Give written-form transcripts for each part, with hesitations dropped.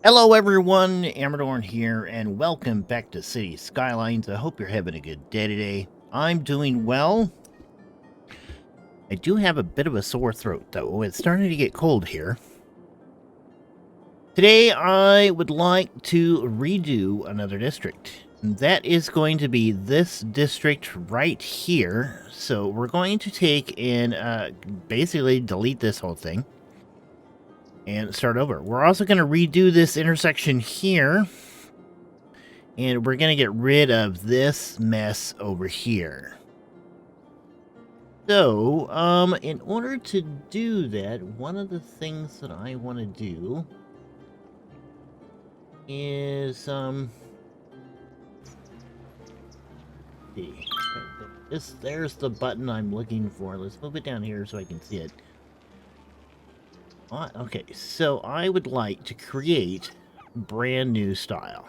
Hello everyone, Amradorn here, and welcome back to City Skylines. I hope you're having a good day today. I'm doing well. I do have a bit of a sore throat, though. It's starting to get cold here. Today, I would like to redo another district. And that is going to be this district right here. So we're going to take and basically delete this whole thing and start over. We're also going to redo this intersection here. And we're going to get rid of this mess over here. So, in order to do that, one of the things that I want to do is, see. There's the button I'm looking for. Let's move it down here so I can see it. Okay, so I would like to create a brand new style.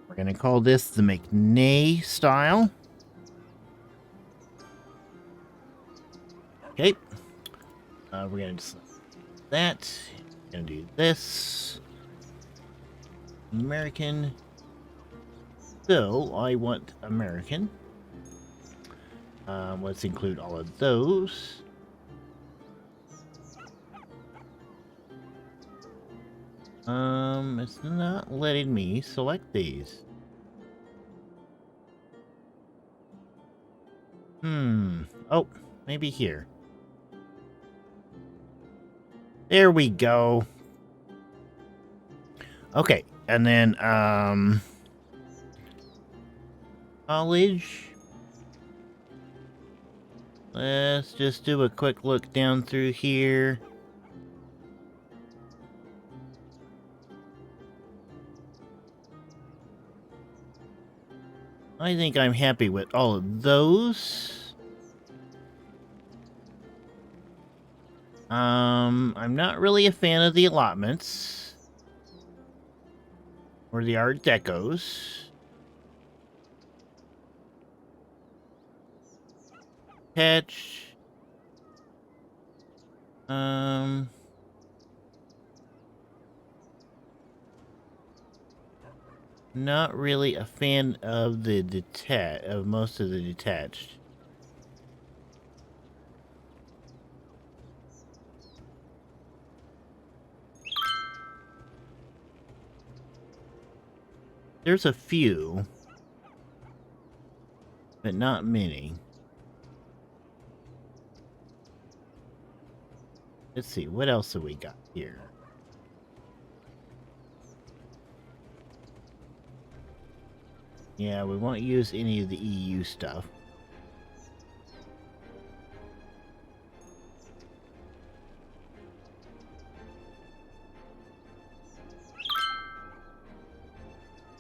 We're going to call this the McNay style. Okay. We're going to select that. We're going to do this. American. So, I want American. Let's include all of those. It's not letting me select these. Oh, maybe here. There we go. Okay, and then, college. Let's just do a quick look down through here. I think I'm happy with all of those. I'm not really a fan of the allotments. Or the Art Decos. Patch. Not really a fan of the most of the detached. There's a few, but not many. Let's see, what else have we got here? Yeah, we won't use any of the EU stuff.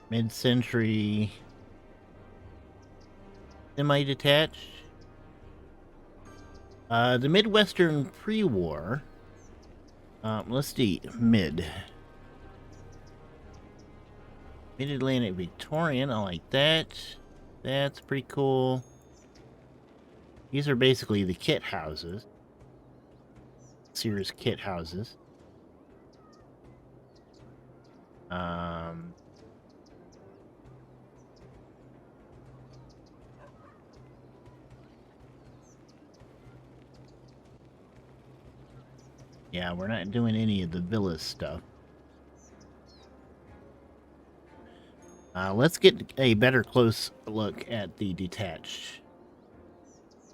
Mid-century semi-detached. The Midwestern pre-war. Let's see, Mid-Atlantic Victorian, I like that. That's pretty cool. These are basically the kit houses. Sears kit houses. Yeah, we're not doing any of the villas stuff. Let's get a better close look at the detached.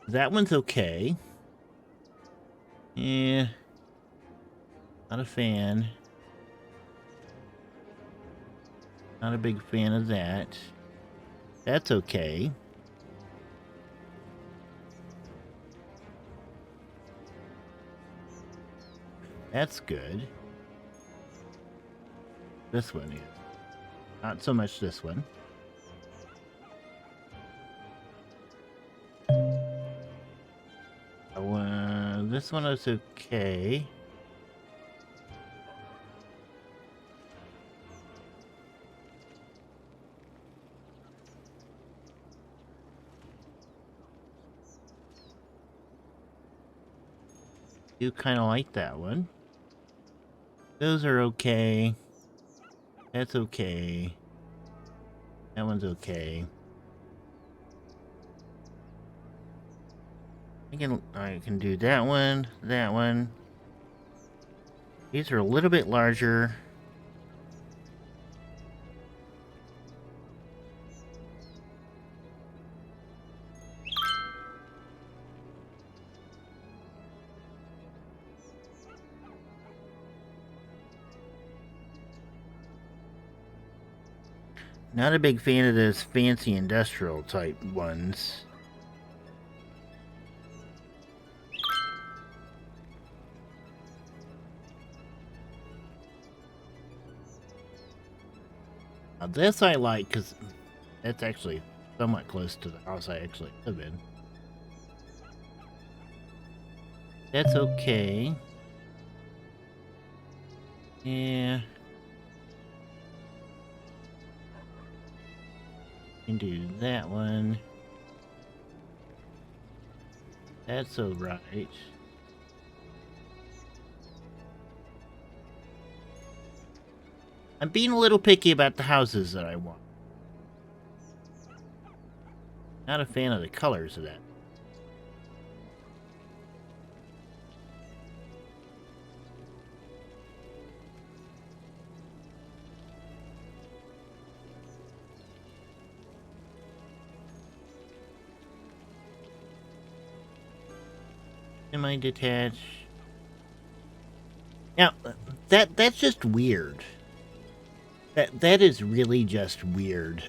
That one's okay. Yeah. Not a fan. Not a big fan of that. That's okay. That's good. This one is. Not so much this one. This one is okay. Do kind of like that one. Those are okay. That's okay. That one's okay. I can do that one, that one. These are a little bit larger. Not a big fan of those fancy industrial type ones. Now this I like because that's actually somewhat close to the house I actually live in. That's okay. Yeah. Can do that one. That's alright. I'm being a little picky about the houses that I want. Not a fan of the colors of that. Semi-detached. Now, that's just weird. That is really just weird.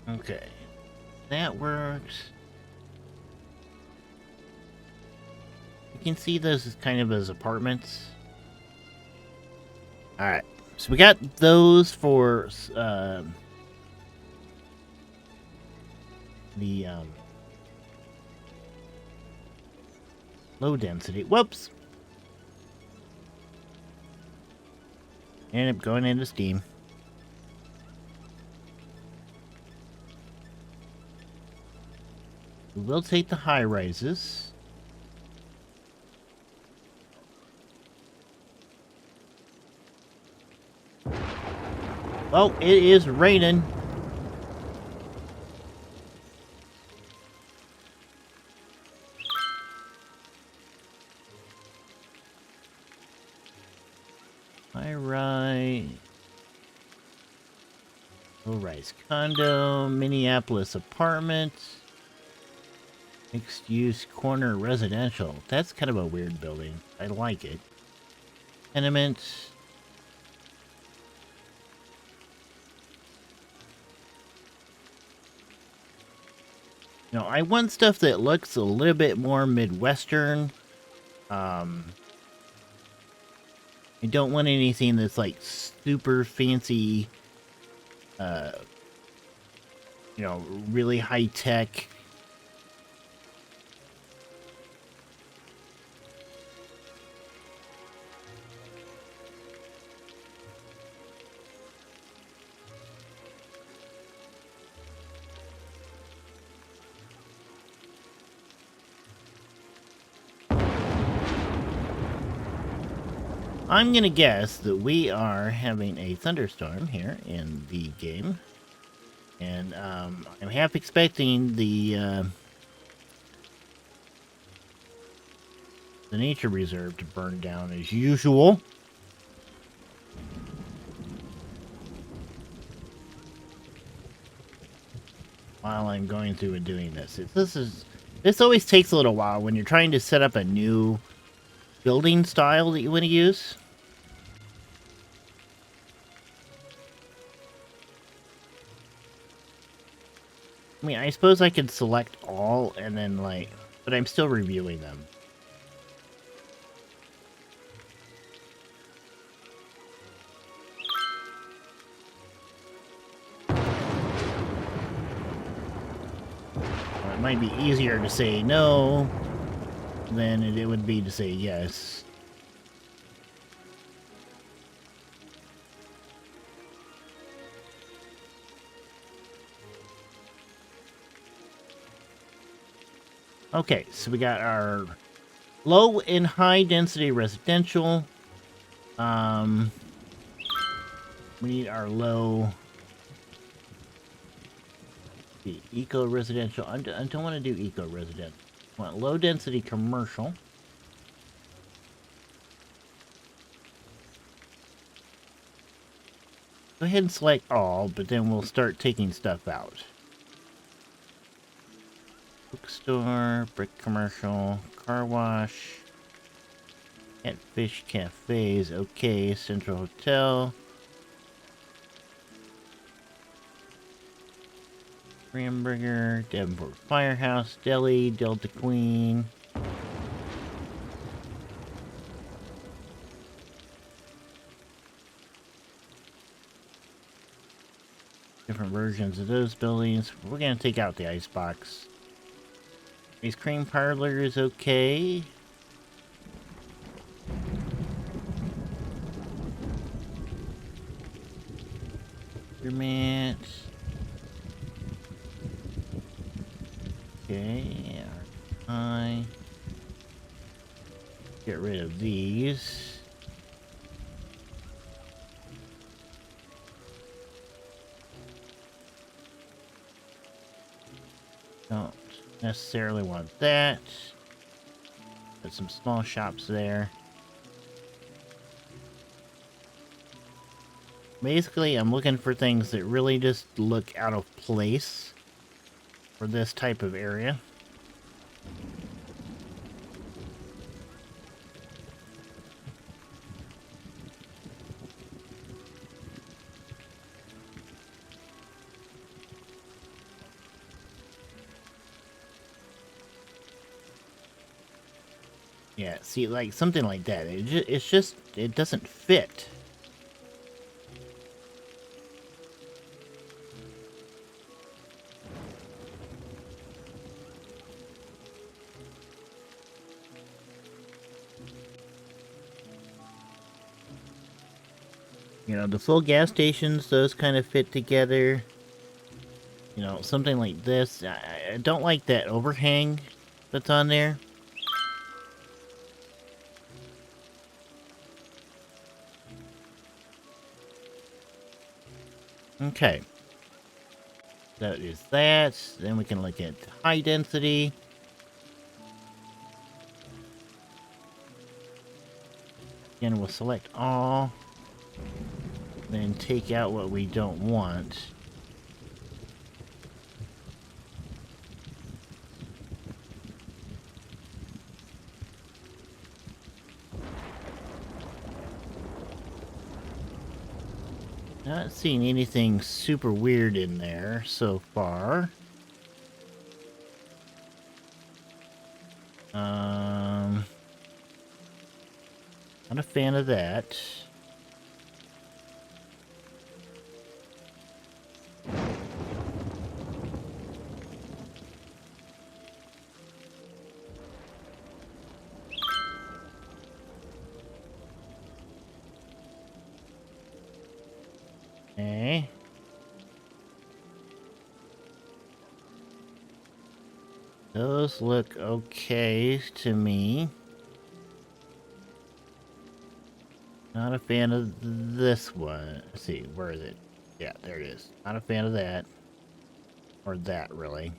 Okay. That works. You can see those as kind of as apartments. Alright. So we got those for the low density. Whoops. Ended up going into Steam. We will take the high rises. Oh, it is raining. High rise. Low rise condo. Minneapolis apartments. Mixed use corner residential. That's kind of a weird building. I like it. Tenements. No, I want stuff that looks a little bit more Midwestern. I don't want anything that's like super fancy, really high tech. I'm gonna guess that we are having a thunderstorm here in the game. And I'm half expecting the nature reserve to burn down as usual. While I'm going through and doing this. This always takes a little while when you're trying to set up a new building style that you want to use. I mean, I suppose I could select all and then but I'm still reviewing them. Well, it might be easier to say no than it would be to say yes. Okay, so we got our low and high density residential. We need our low eco residential. I don't want to do eco residential. I want low density commercial. Go ahead and select all, but then we'll start taking stuff out. Bookstore, brick commercial, car wash, catfish cafes, okay, central hotel, Hamburger, Davenport Firehouse, Deli, Delta Queen. Different versions of those buildings. We're gonna take out the icebox. Ice cream parlor is okay. Mat. Okay. I get rid of these. Don't necessarily want that. Put some small shops there. Basically, I'm looking for things that really just look out of place for this type of area. Yeah, see, like something like that. It's just, it doesn't fit. You know, the full gas stations, those kind of fit together. You know, something like this. I don't like that overhang that's on there. Okay. That is that. Then we can look at high density. Again, we'll select all. Then take out what we don't want. Not seeing anything super weird in there so far. Not a fan of that. Okay. Those look okay to me. Not a fan of this one. Let's see, where is it? Yeah, there it is. Not a fan of that. Or that, really.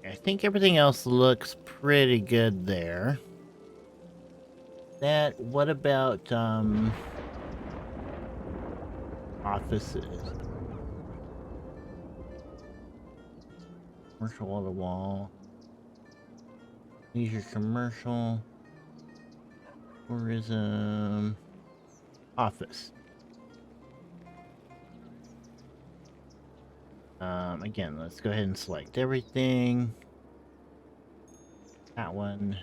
I think everything else looks pretty good there. What about, offices? Commercial wall to wall. Leisure commercial. Tourism. Office. Again, let's go ahead and select everything. That one.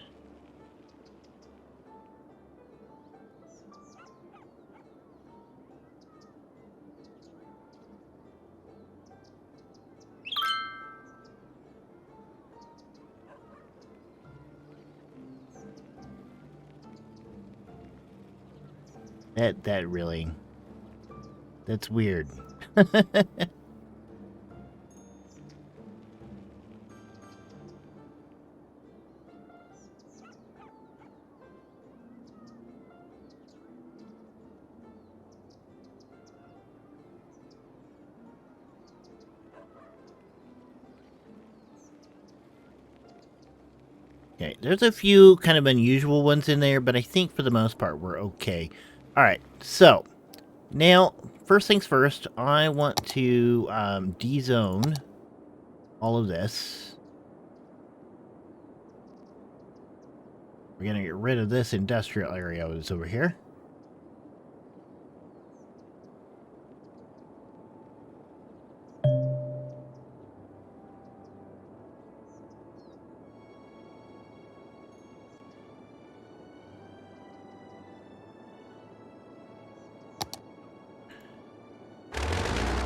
That really... That's weird. Okay, there's a few kind of unusual ones in there, but I think for the most part we're okay. All right, so now, first things first, I want to de-zone all of this. We're going to get rid of this industrial area that's over here.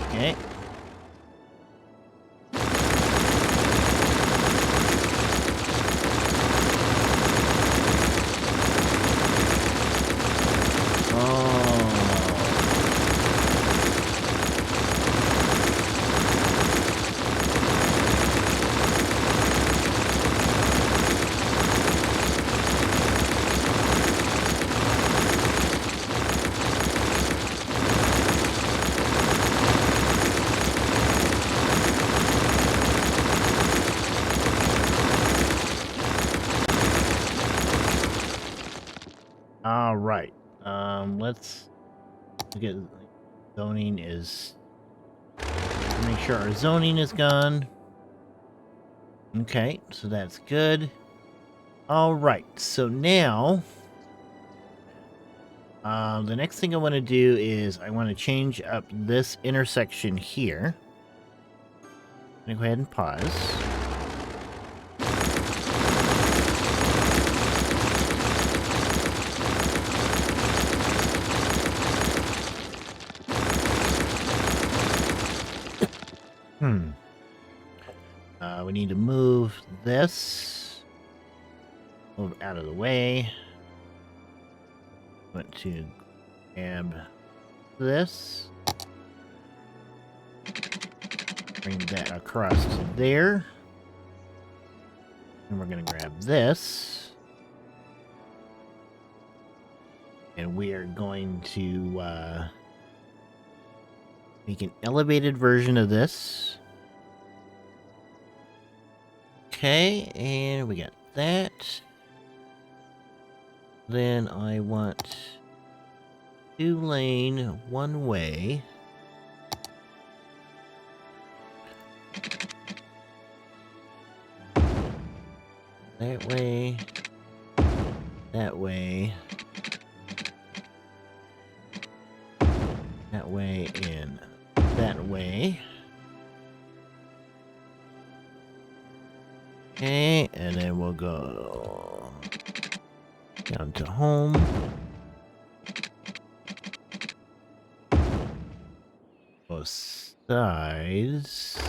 Okay. All right. Let's look at zoning is... Make sure our zoning is gone. Okay, so that's good. All right, so now... the next thing I want to do is I want to change up this intersection here. I'm going to go ahead and pause. We need to move this out of the way. Want to grab this. Bring that across to there. And we're going to grab this. And we are going to make an elevated version of this. Okay, and we got that. Then I want 2-lane, 1-way. That way. That way. That way and that way. Okay, and then we'll go down to home. Both sides.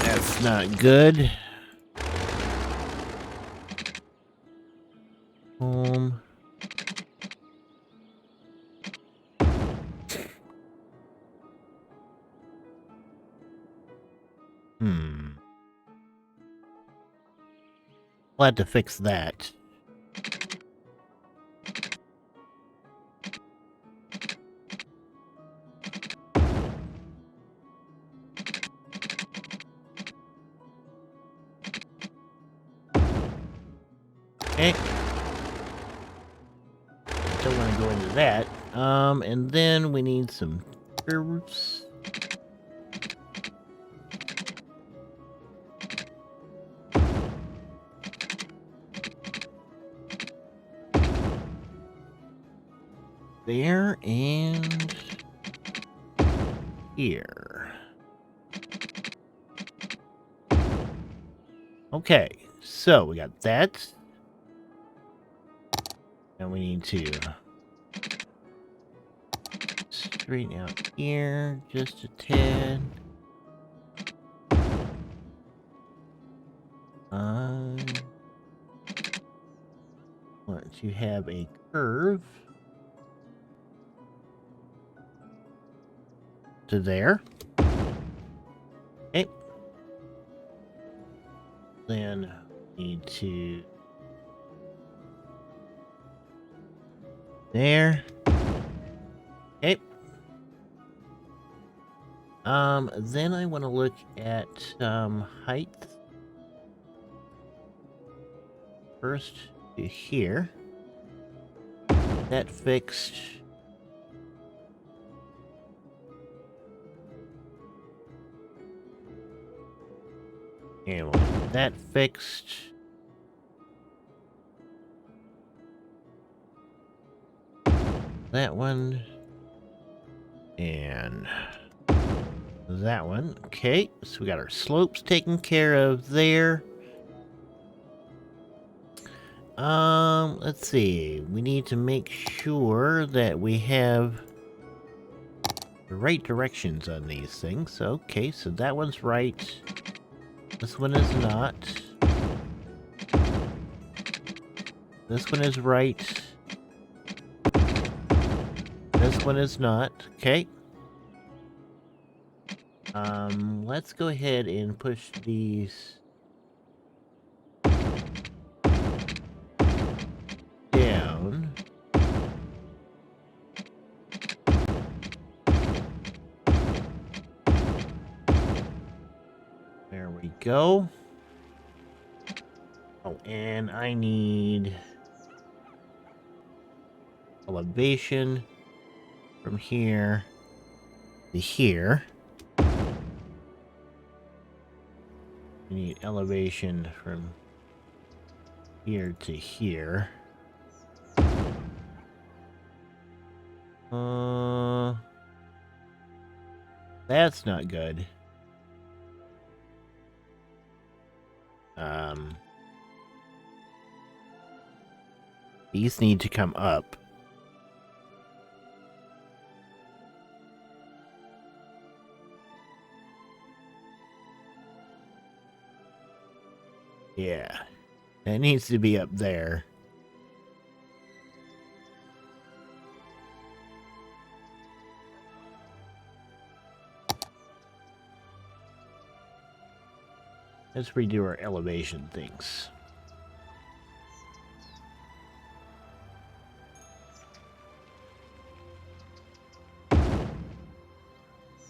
That's not good. Home. We'll have to fix that. Okay. Don't want to go into that. And then we need some curves. There and here. Okay, so we got that. And we need to straighten out here just a tad. Want to have a curve. to there. Okay. Then need to there. Okay. Then I want to look at height. First to here. That fixed. And we'll get that fixed. That one. And that one. Okay, so we got our slopes taken care of there. Let's see. We need to make sure that we have the right directions on these things. Okay, so that one's right. This one is not. This one is right. This one is not. Okay. Let's go ahead and push these down. There we go. Oh, and I need elevation from here to here. We need elevation from here to here. That's not good. These need to come up. Yeah, that needs to be up there. Let's redo our elevation things.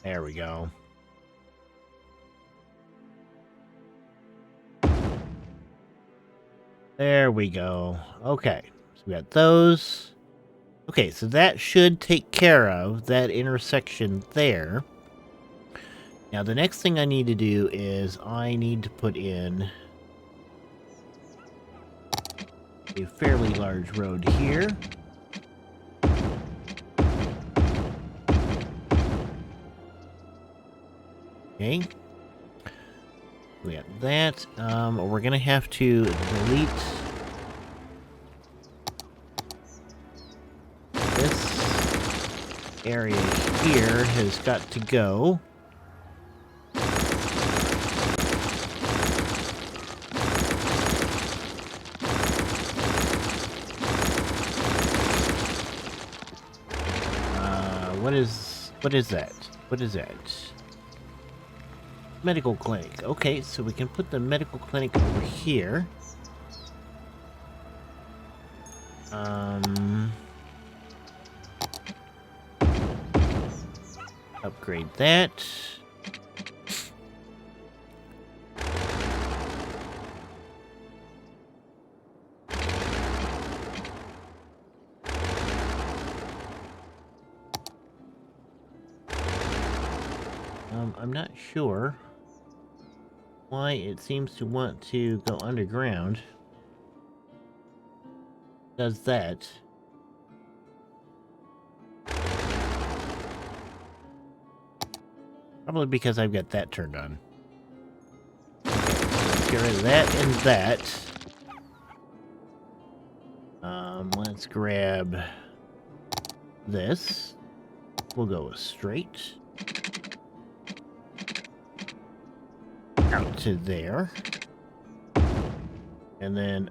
There we go. There we go. Okay, so we got those. Okay, so that should take care of that intersection there. Now, the next thing I need to do is I need to put in a fairly large road here. Okay. We got that. We're gonna have to delete this area here has got to go. What is that? What is that? Medical clinic. Okay, so we can put the medical clinic over here. Upgrade that. I'm not sure why it seems to want to go underground. Does that. Probably because I've got that turned on. Okay, let's get rid of that and that. Let's grab this. We'll go straight out to there. And then,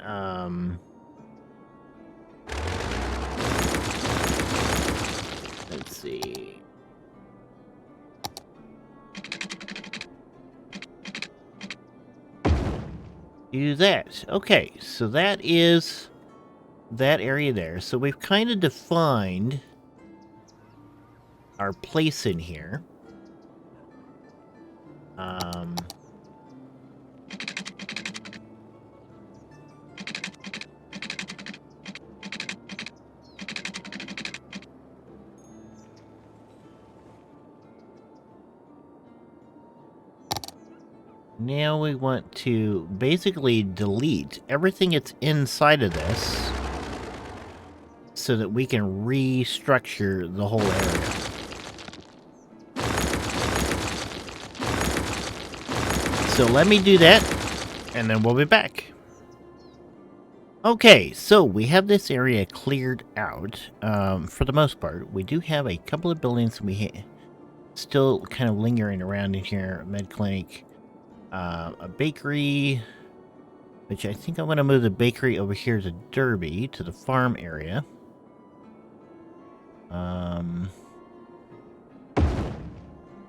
let's see. do that. Okay, so that is that area there. So we've kind of defined our place in here. Now we want to basically delete everything that's inside of this so that we can restructure the whole area. So let me do that, and then we'll be back. Okay, so we have this area cleared out for the most part. We do have a couple of buildings we still kind of lingering around in here. A med clinic, a bakery, which I think I'm going to move the bakery over here to Derby, to the farm area.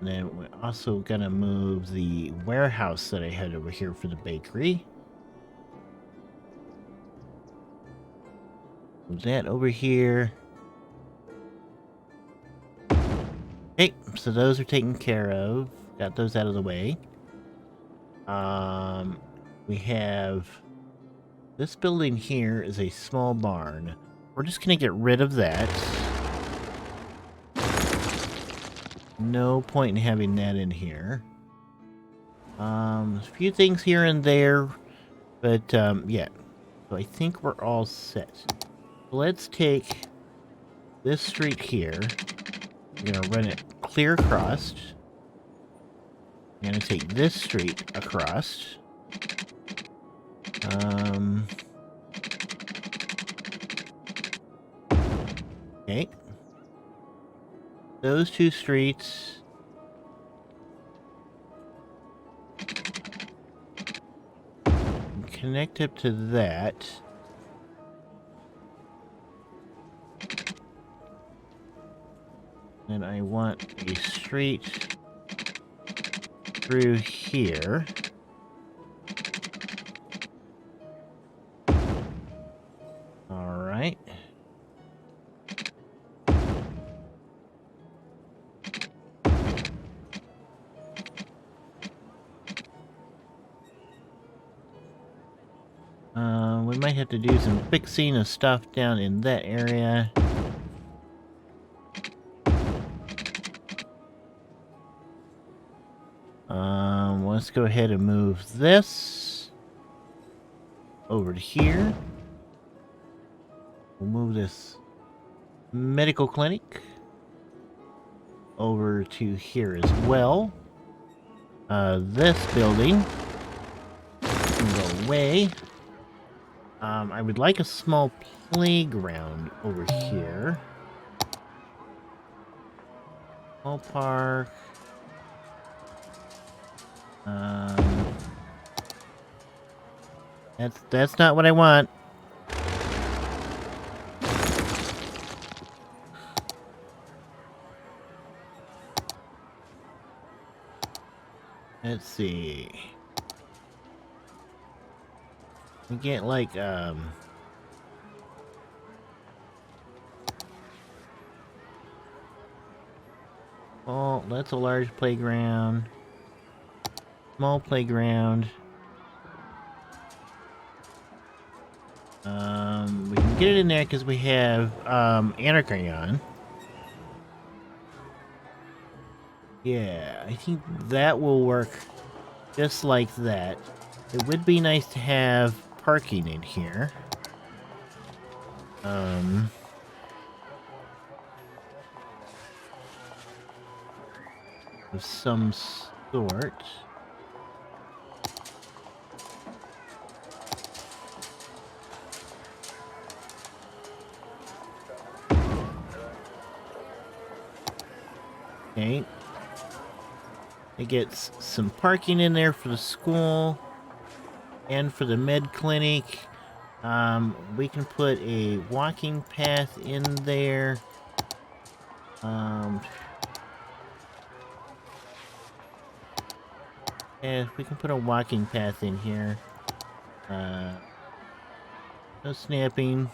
Then we're also going to move the warehouse that I had over here for the bakery. Move that over here. Okay, so those are taken care of. Got those out of the way. We have this building here is a small barn. We're just going to get rid of that. No point in having that in here. A few things here and there, but yeah. So I think we're all set. Let's take this street here. We're gonna run it clear across. We're gonna take this street across. Okay. Those two streets. Connect up to that. And I want a street through here. All right. We might have to do some fixing of stuff down in that area. Let's go ahead and move this over to here. We'll move this medical clinic over to here as well. This building can go away. I would like a small playground over here. Small park. That's not what I want. Let's see. We get like oh, that's a large playground. Small playground. We can get it in there because we have Anarchy. Yeah, I think that will work just like that. It would be nice to have parking in here. Of some sort. Okay. It gets some parking in there for the school and for the med clinic. We can put a walking path in there. Yeah, we can put a walking path in here. No snapping.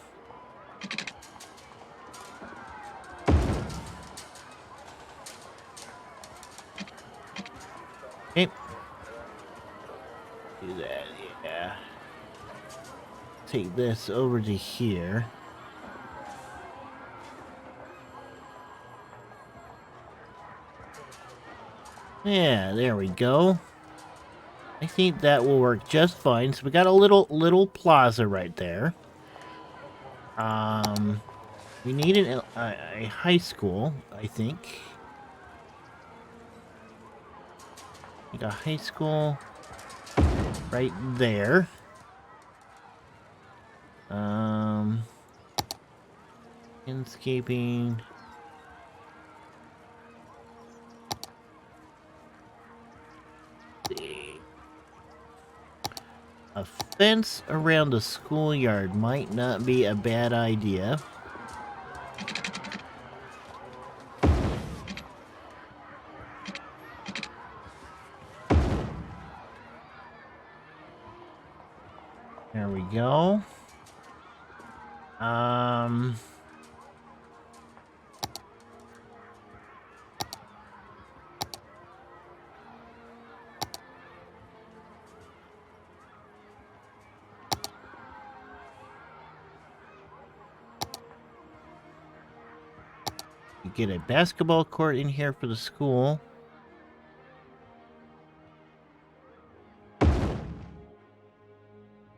Okay. Do that, yeah. Take this over to here. Yeah, there we go. I think that will work just fine. So we got a little plaza right there. We need a high school, I think. We got high school right there. Landscaping. A fence around the schoolyard might not be a bad idea. There we go. You get a basketball court in here for the school.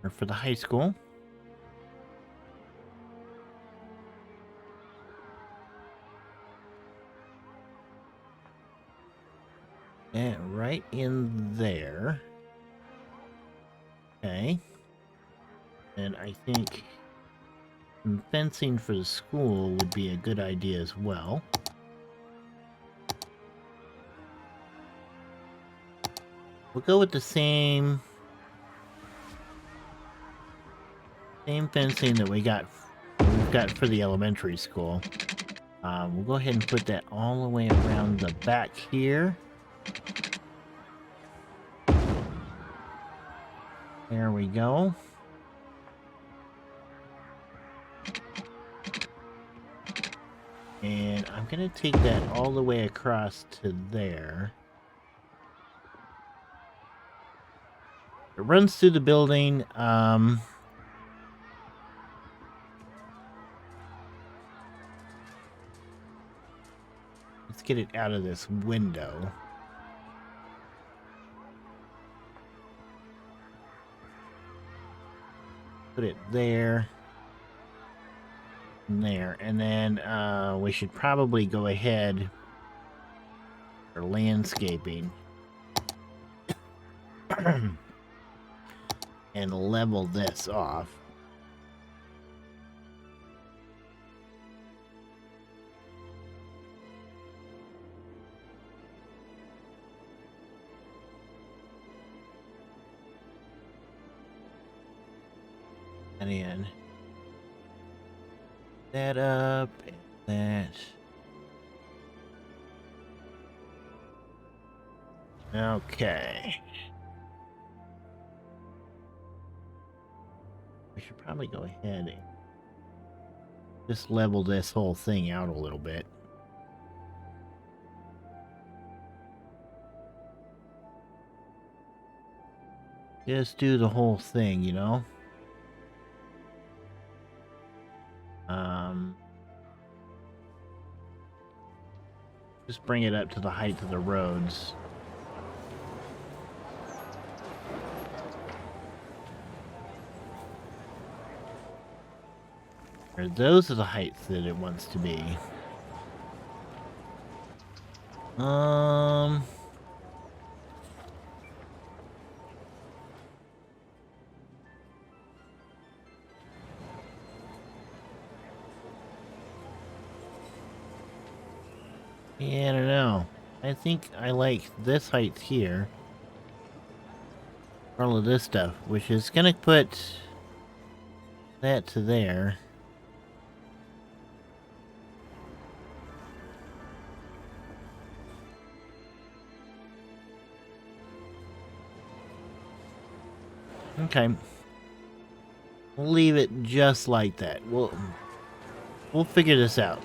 Or for the high school. And right in there. Okay. And I think some fencing for the school would be a good idea as well. We'll go with the same fencing that we've got for the elementary school. We'll go ahead and put that all the way around the back here. There we go. And I'm gonna take that all the way across to there. It runs through the building. Let's get it out of this window. Put it there. And there. And then we should probably go ahead for landscaping. And level this off. And in that up and that. Okay. We should probably go ahead and just level this whole thing out a little bit. Just do the whole thing, you know? Just bring it up to the height of the roads. Or those are the heights that it wants to be. Yeah, I don't know. I think I like this height here. All of this stuff, which is gonna put that to there. Okay. We'll leave it just like that. We'll figure this out.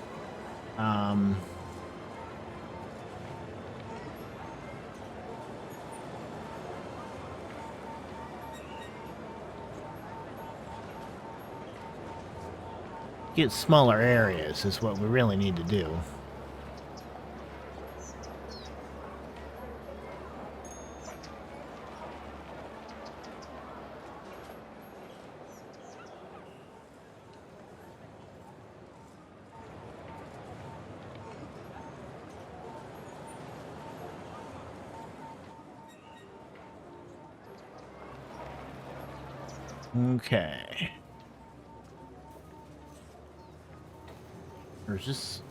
Get smaller areas is what we really need to do. Okay.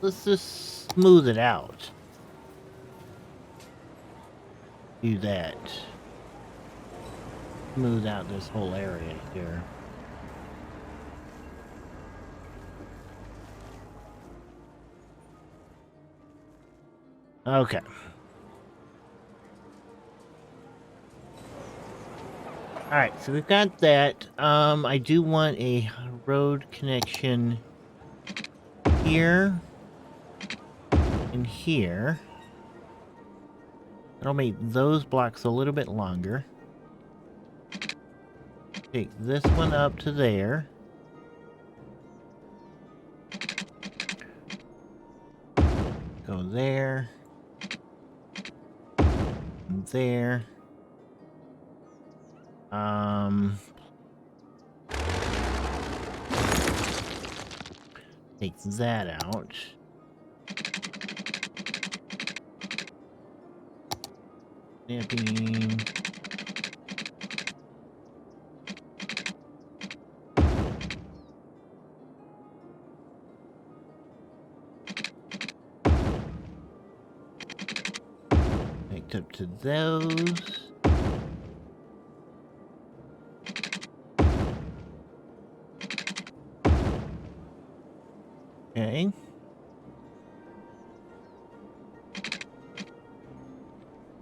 Let's just smooth it out. Do that. Smooth out this whole area here. Okay. Alright, so we've got that. I do want a road connection here and here. That'll make those blocks a little bit longer. Take this one up to there. Go there. And there. Take that out. Snapping. Connect up to those. Okay.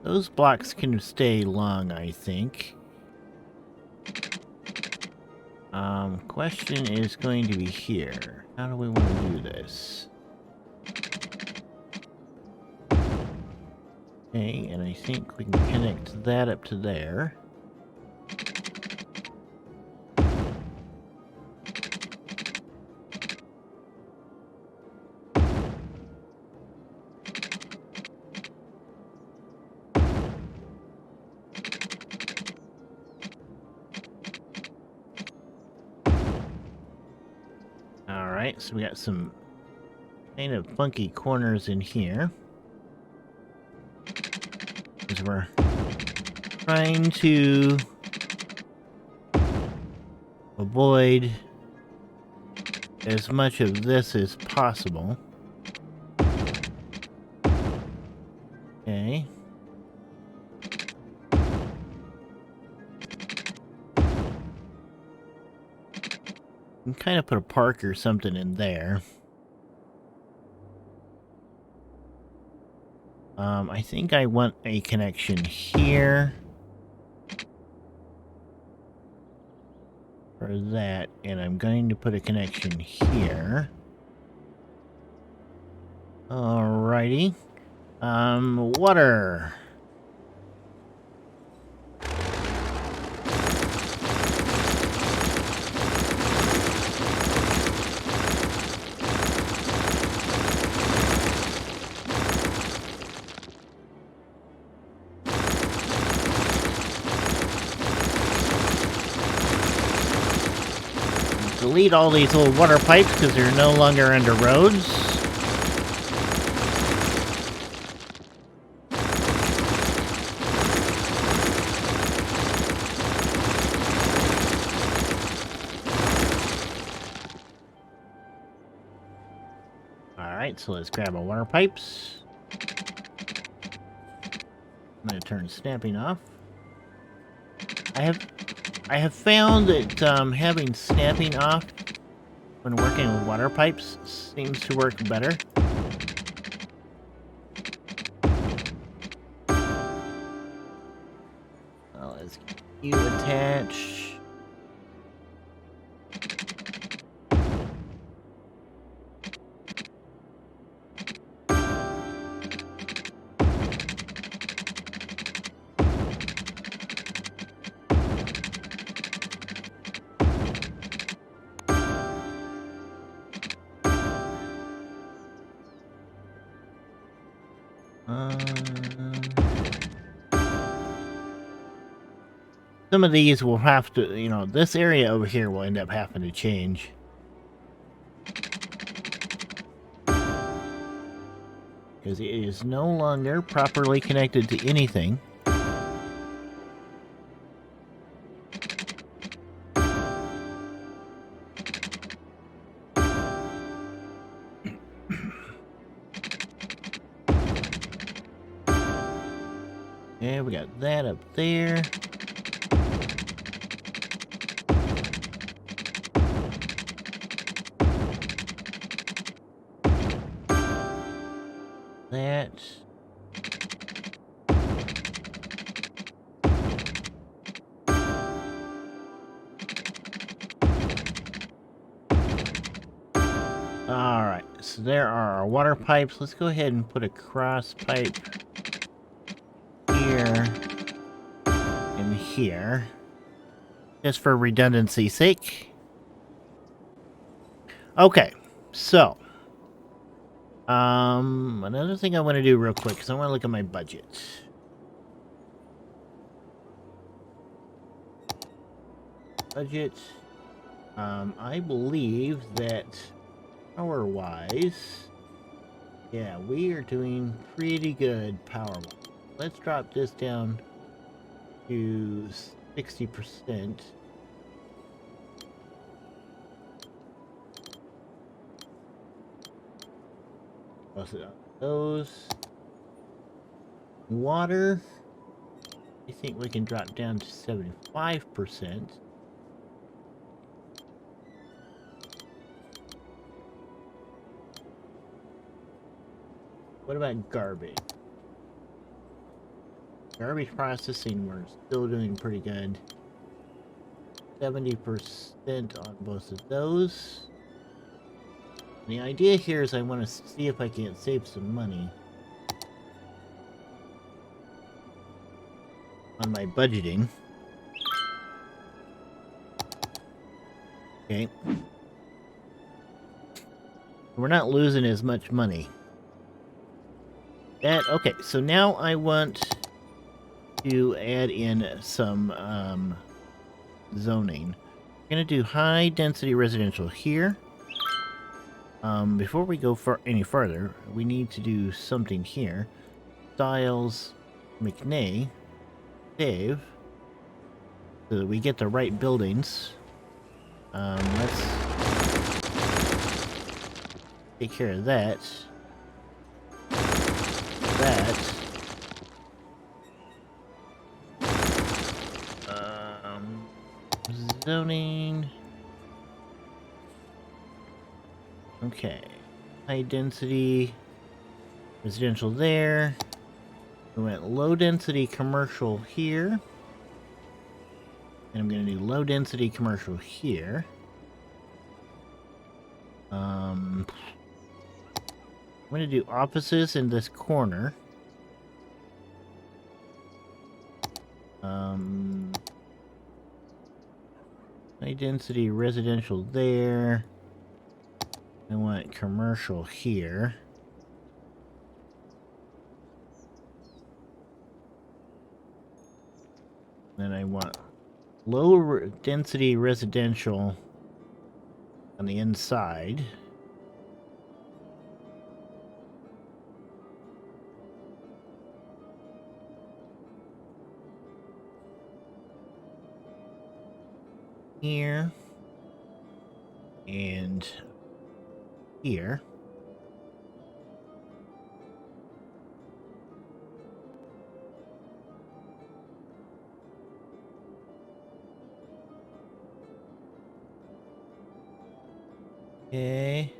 Those blocks can stay long, I think. Question is going to be here. How do we want to do this? Okay, and I think we can connect that up to there. Alright, so we got some kind of funky corners in here. Because we're trying to avoid as much of this as possible. Okay. You can kind of put a park or something in there. I think I want a connection here for that, and I'm going to put a connection here. Alrighty. Water. Delete all these old water pipes because they're no longer under roads. Alright, so let's grab our water pipes. I'm going to turn snapping off. I have found that having snapping off when working with water pipes seems to work better. Well, let's get you attached. Some of these will have to, you know, this area over here will end up having to change. Because it is no longer properly connected to anything. Yeah, we got that up there. That. Alright, so there are our water pipes. Let's go ahead and put a cross pipe here and here. Just for redundancy's sake. Okay, so. Another thing I want to do real quick, because I want to look at my budget. I believe that power-wise, yeah, we are doing pretty good power-wise. Let's drop this down to 60%. Those. Water, I think we can drop down to 75%. What about garbage? Garbage processing, we're still doing pretty good. 70% on both of those. The idea here is I want to see if I can save some money on my budgeting. Okay. We're not losing as much money. Okay, so now I want to add in some zoning. I'm going to do high density residential here. Before we go any further, we need to do something here. Styles, McNay, save, so that we get the right buildings. Let's take care of that. Zoning. Okay, high density residential there. We went low density commercial here. And I'm going to do low density commercial here. I'm going to do offices in this corner. High density residential there. I want commercial here. Then I want low density residential on the inside. Here. And here. Okay.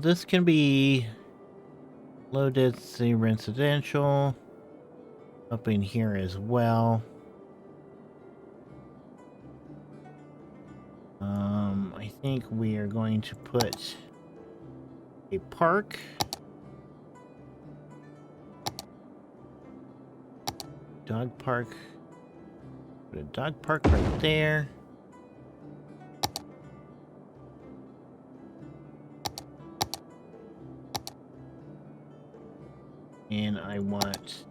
This can be low density residential up in here as well. I think we are going to put a park. Dog park. Put a dog park right there. And I want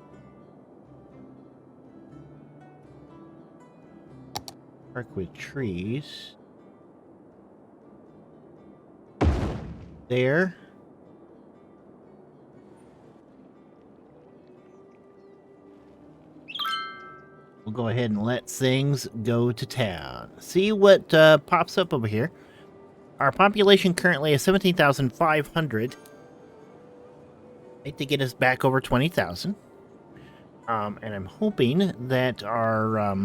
park with trees. There. We'll go ahead and let things go to town. See what pops up over here. Our population currently is 17,500. Like to get us back over 20,000. And I'm hoping that our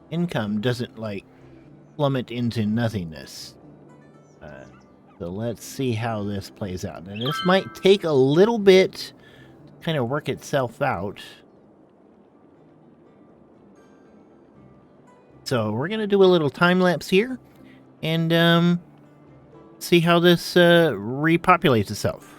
income doesn't, like, plummet into nothingness. So let's see how this plays out. And this might take a little bit to kind of work itself out. So we're going to do a little time lapse here and see how this repopulates itself.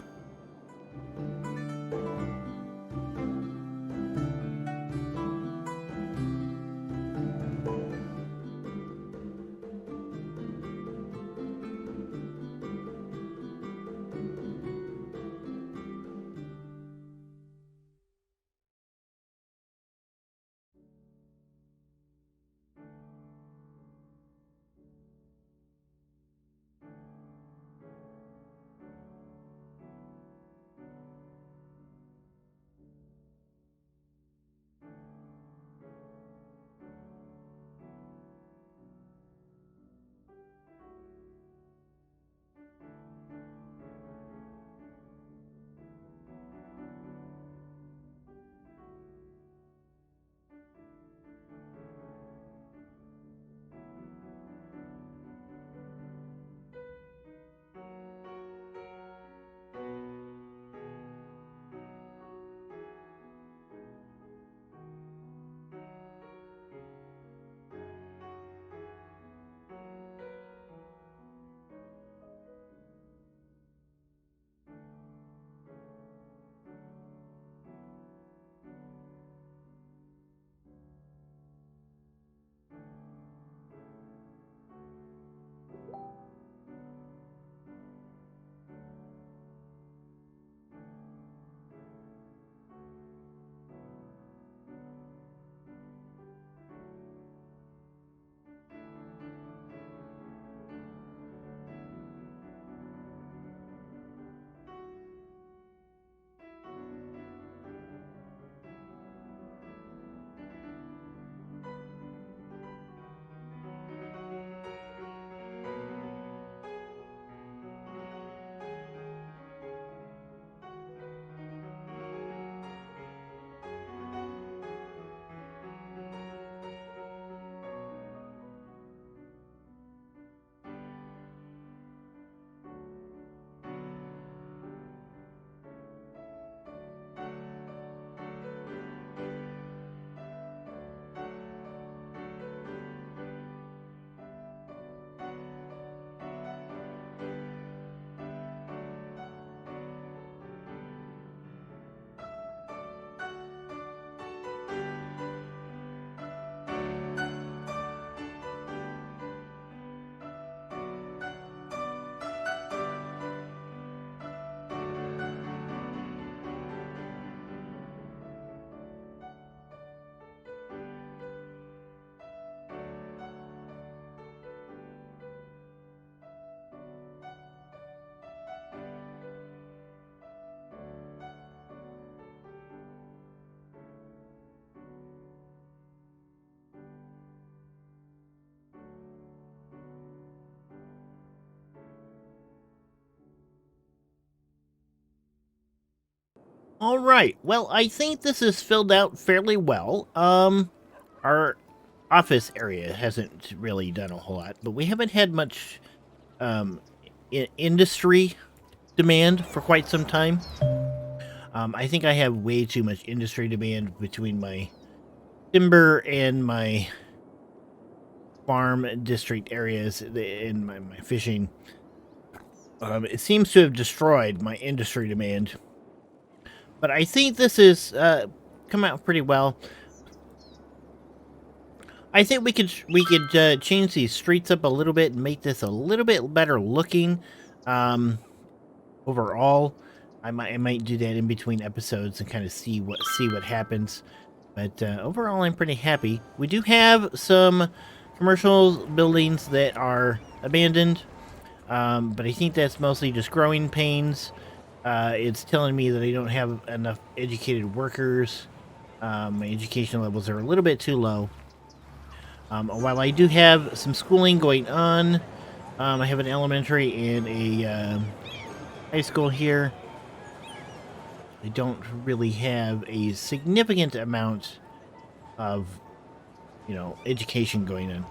All right. Well, I think this is filled out fairly well. Our office area hasn't really done a whole lot, but we haven't had much industry demand for quite some time. I think I have way too much industry demand between my timber and my farm district areas and my fishing. It seems to have destroyed my industry demand. But I think this is come out pretty well. I think we could change these streets up a little bit and make this a little bit better looking overall. I might do that in between episodes and kind of see what happens. But overall, I'm pretty happy. We do have some commercial buildings that are abandoned, but I think that's mostly just growing pains. It's telling me that I don't have enough educated workers. My education levels are a little bit too low. While I do have some schooling going on, I have an elementary and a high school here. I don't really have a significant amount of, education going on.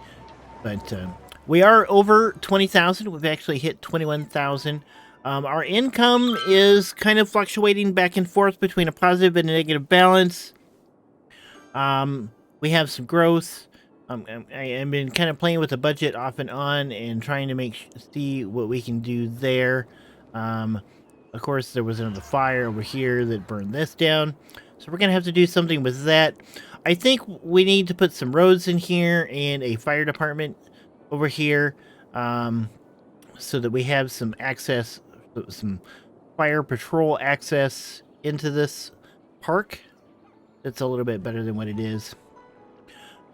But we are over 20,000. We've actually hit 21,000. Our income is kind of fluctuating back and forth between a positive and a negative balance. We have some growth. I've been kind of playing with the budget off and on and trying to see what we can do there. Of course, there was another fire over here that burned this down. So we're going to have to do something with that. I think we need to put some roads in here and a fire department over here, so that we have some access, some fire patrol access into this park. That's a little bit better than what it is.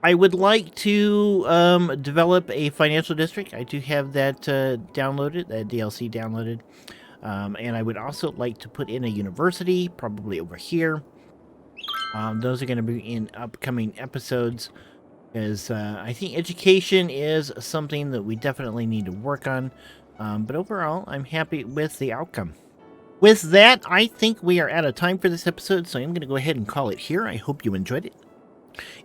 I would like to develop a financial district. I do have that downloaded, that DLC downloaded. And I would also like to put in a university, probably over here. Those are going to be in upcoming episodes, because I think education is something that we definitely need to work on. But overall, I'm happy with the outcome. With that, I think we are out of time for this episode, so I'm going to go ahead and call it here. I hope you enjoyed it.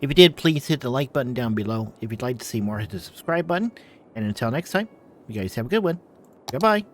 If you did, please hit the like button down below. If you'd like to see more, hit the subscribe button. And until next time, you guys have a good one. Goodbye.